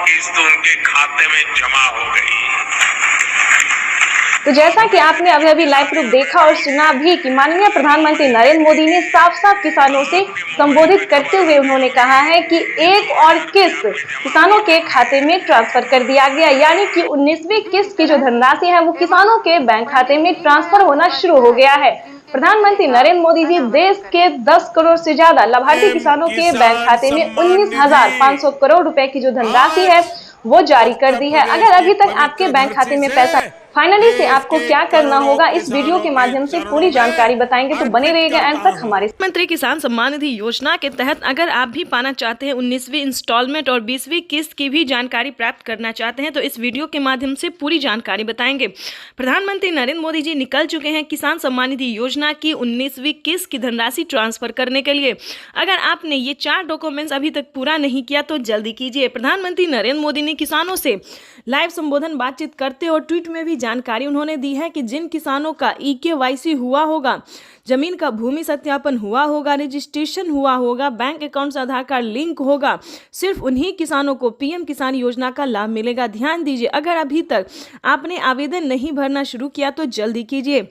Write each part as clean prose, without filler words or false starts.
किस्त उनके खाते में जमा हो गई। तो जैसा कि आपने अभी अभी लाइव प्रूफ देखा और सुना भी कि माननीय प्रधानमंत्री नरेंद्र मोदी ने साफ साफ किसानों से संबोधित करते हुए उन्होंने कहा है कि एक और किस्त किसानों के खाते में ट्रांसफर कर दिया गया, यानी कि 19वीं किस्त की जो धनराशि है वो किसानों के बैंक खाते में ट्रांसफर होना शुरू हो गया है। प्रधानमंत्री नरेंद्र मोदी जी देश के 10 करोड़ से ज्यादा लाभार्थी किसानों के बैंक खाते में 19,500 करोड़ रुपए की जो धनराशि है वो जारी कर दी है। अगर अभी तक आपके बैंक खाते में पैसा फाइनली से आपको क्या करना होगा, इस वीडियो के माध्यम से पूरी जानकारी बताएंगे, तो बने रहिएगा एंड तक हमारे। प्रधानमंत्री किसान सम्मान निधि योजना के तहत अगर आप भी पाना चाहते हैं 19वीं इंस्टॉलमेंट और 20वीं किस्त की भी जानकारी प्राप्त करना चाहते हैं तो इस वीडियो के माध्यम से पूरी जानकारी बताएंगे। प्रधानमंत्री नरेंद्र मोदी जी निकल चुके हैं किसान सम्मान निधि योजना की 19वीं किस्त की धनराशि ट्रांसफर करने के लिए। अगर आपने ये 4 डॉक्यूमेंट्स अभी तक पूरा नहीं किया तो जल्दी कीजिए। प्रधानमंत्री नरेंद्र मोदी ने किसानों से लाइव संबोधन बातचीत करते और ट्वीट में भी जानकारी उन्होंने दी है कि जिन किसानों का EKYC हुआ होगा, जमीन का भूमि सत्यापन हुआ होगा, रजिस्ट्रेशन हुआ होगा, बैंक अकाउंट से आधार कार्ड लिंक होगा, सिर्फ उन्हीं किसानों को PM किसान योजना का लाभ मिलेगा। ध्यान दीजिए, अगर अभी तक आपने आवेदन नहीं भरना शुरू किया तो जल्दी कीजिए।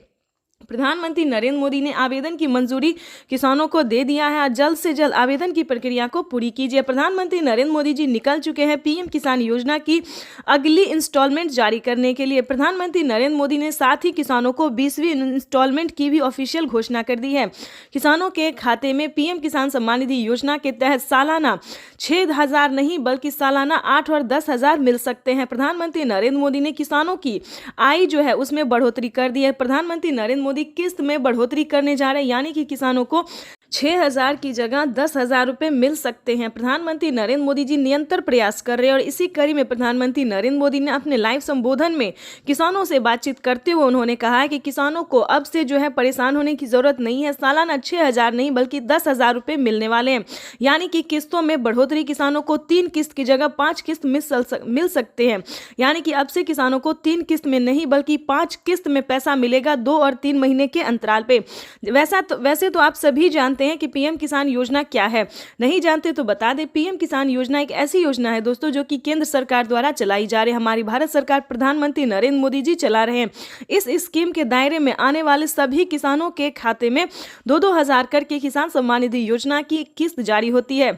प्रधानमंत्री नरेंद्र मोदी ने आवेदन की मंजूरी किसानों को दे दिया है। जल्द से जल्द आवेदन की प्रक्रिया को पूरी कीजिए। प्रधानमंत्री नरेंद्र मोदी जी निकल चुके हैं PM किसान योजना की अगली इंस्टॉलमेंट जारी करने के लिए। प्रधानमंत्री नरेंद्र मोदी ने साथ ही किसानों को 20वीं इंस्टॉलमेंट की भी ऑफिशियल घोषणा कर दी है। किसानों के खाते में PM किसान सम्मान निधि योजना के तहत सालाना 6,000 नहीं बल्कि सालाना 8 और 10,000 मिल सकते हैं। प्रधानमंत्री नरेंद्र मोदी ने किसानों की आय जो है उसमें बढ़ोतरी कर दी है। प्रधानमंत्री नरेंद्र मोदी किस्त में बढ़ोतरी करने जा रहे हैं, यानी कि किसानों को 6,000 की जगह 10,000 रुपए मिल सकते हैं। प्रधानमंत्री नरेंद्र मोदी जी निरंतर प्रयास कर रहे हैं और इसी कड़ी में प्रधानमंत्री नरेंद्र मोदी ने अपने लाइव संबोधन में किसानों से बातचीत करते हुए उन्होंने कहा है कि किसानों को अब से जो है परेशान होने की जरूरत नहीं है। सालाना 6,000 नहीं बल्कि 10,000 रुपए मिलने वाले हैं, यानी कि किस्तों में बढ़ोतरी। किसानों को 3 किस्त की जगह 5 किस्त मिल सकते हैं, यानी कि अब से किसानों को 3 किस्त में नहीं बल्कि 5 किस्त में पैसा मिलेगा 2 और 3 महीने के अंतराल पे। वैसे तो आप सभी जानते हैं कि PM किसान योजना क्या है। नहीं जानते तो बता दें, PM किसान योजना एक ऐसी योजना है दोस्तों जो कि केंद्र सरकार द्वारा चलाई जा रही है। हमारी भारत सरकार प्रधानमंत्री नरेंद्र मोदी जी चला रहे हैं। इस स्कीम के दायरे में आने वाले सभी किसानों के खाते में 2-2 हजार करके किसान सम्मान निधि योजना की किस्त जारी होती है।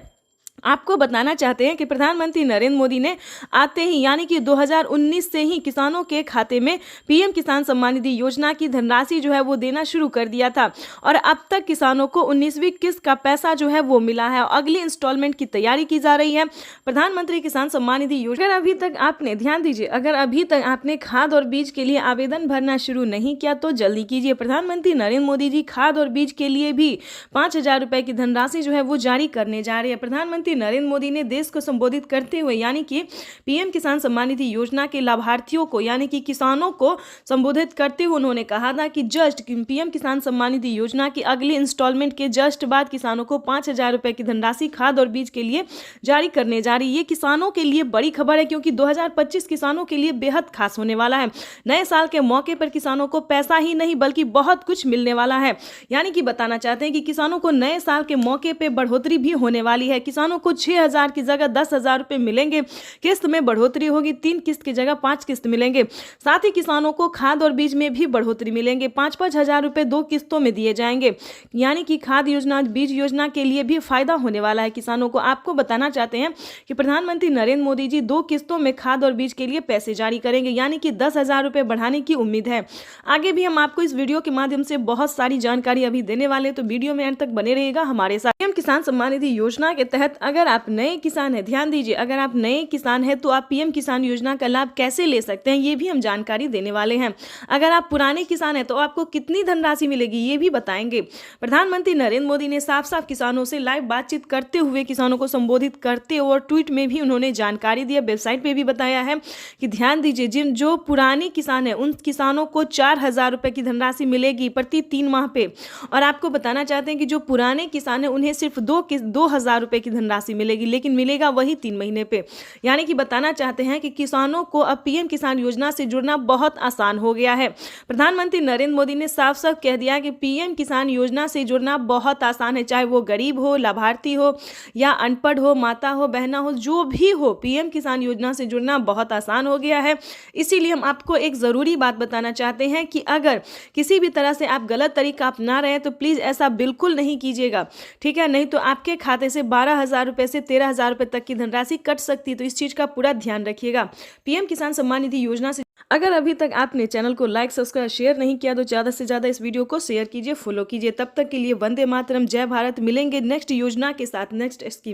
आपको बताना चाहते हैं कि प्रधानमंत्री नरेंद्र मोदी ने आते ही यानी कि 2019 से ही किसानों के खाते में PM किसान सम्मान निधि योजना की धनराशि जो है वो देना शुरू कर दिया था और अब तक किसानों को 19वीं किस्त का पैसा जो है वो मिला है। अगली इंस्टॉलमेंट की तैयारी की जा रही है। प्रधानमंत्री किसान सम्मान निधि योजना अगर अभी तक आपने ध्यान दीजिए, अगर अभी तक आपने खाद और बीज के लिए आवेदन भरना शुरू नहीं किया तो जल्दी कीजिए। प्रधानमंत्री नरेंद्र मोदी जी खाद और बीज के लिए भी 5,000 रुपए की धनराशि जो है वो जारी करने जा रहे हैं। प्रधानमंत्री नरेंद्र मोदी ने देश को संबोधित करते हुए यानी कि PM किसान सम्मान निधि योजना के लाभार्थियों को यानी कि किसानों को संबोधित करते हुए उन्होंने कहा था कि जस्ट PM किसान सम्मान निधि योजना की अगली इंस्टॉलमेंट के जस्ट बाद किसानों को 5,000 रुपए की धनराशि खाद और बीज के लिए जारी करने जा रही है। ये किसानों के लिए बड़ी खबर है क्योंकि 2025 किसानों के लिए बेहद खास होने वाला है। नए साल के मौके पर किसानों को पैसा ही नहीं बल्कि बहुत कुछ मिलने वाला है, यानी कि बताना चाहते हैं कि किसानों को नए साल के मौके पर बढ़ोतरी भी होने वाली है। किसानों को 6,000 की जगह 10,000 रुपए मिलेंगे। किस्त में बढ़ोतरी होगी, 3 किस्त की जगह 5 किस्त मिलेंगे। साथ ही किसानों को खाद और बीज में भी बढ़ोतरी मिलेंगे। 5-5 हजार रुपए 2 किस्तों में दिए जाएंगे, यानी कि खाद योजना बीज योजना के लिए भी फायदा होने वाला है किसानों को। आपको बताना चाहते हैं कि प्रधानमंत्री नरेंद्र मोदी जी 2 किस्तों में खाद और बीज के लिए पैसे जारी करेंगे, यानी कि 10,000 रुपए बढ़ाने की उम्मीद है। आगे भी हम आपको इस वीडियो के माध्यम से बहुत सारी जानकारी अभी देने वाले, तो वीडियो में अंत तक बने रहिएगा हमारे साथ। PM किसान सम्मान निधि योजना के तहत अगर आप नए किसान हैं, ध्यान दीजिए, अगर आप नए किसान हैं तो आप PM किसान योजना का लाभ कैसे ले सकते हैं ये भी हम जानकारी देने वाले हैं। अगर आप पुराने किसान हैं तो आपको कितनी धनराशि मिलेगी ये भी बताएंगे। प्रधानमंत्री नरेंद्र मोदी ने साफ साफ किसानों से लाइव बातचीत करते हुए किसानों को संबोधित करते हुए और ट्वीट में भी उन्होंने जानकारी दी, वेबसाइट पे भी बताया है कि ध्यान दीजिए, जिन जो पुराने किसान हैं उन किसानों को 4,000 रुपए की धनराशि मिलेगी प्रति 3 माह पे। और आपको बताना चाहते हैं कि जो पुराने किसान हैं उन्हें सिर्फ 2,000 रुपए की धनराशि राशि मिलेगी, लेकिन मिलेगा वही 3 महीने पे। यानी कि बताना चाहते हैं कि किसानों को अब पीएम किसान योजना से जुड़ना बहुत आसान हो गया है। प्रधानमंत्री नरेंद्र मोदी ने साफ साफ कह दिया कि पीएम किसान योजना से जुड़ना बहुत आसान है, चाहे वो गरीब हो, लाभार्थी हो या अनपढ़ हो, माता हो, बहना हो, जो भी हो, पीएम किसान योजना से जुड़ना बहुत आसान हो गया है। इसीलिए हम आपको एक ज़रूरी बात बताना चाहते हैं कि अगर किसी भी तरह से आप गलत तरीका अपना रहे हैं तो प्लीज़ ऐसा बिल्कुल नहीं कीजिएगा, ठीक है? नहीं तो आपके खाते से 12,000 रुपये से 13,000 रुपये तक की धनराशि कट सकती है। तो इस चीज़ का पूरा ध्यान रखिएगा। पीएम किसान सम्मान निधि योजना से अगर अभी तक आपने चैनल को लाइक, सब्सक्राइब, शेयर नहीं किया तो ज़्यादा से ज़्यादा इस वीडियो को शेयर कीजिए, फॉलो कीजिए। तब तक के लिए वंदे मातरम, जय भारत। मिलेंगे नेक्स्ट योजना के साथ, नेक्स्ट स्कीम।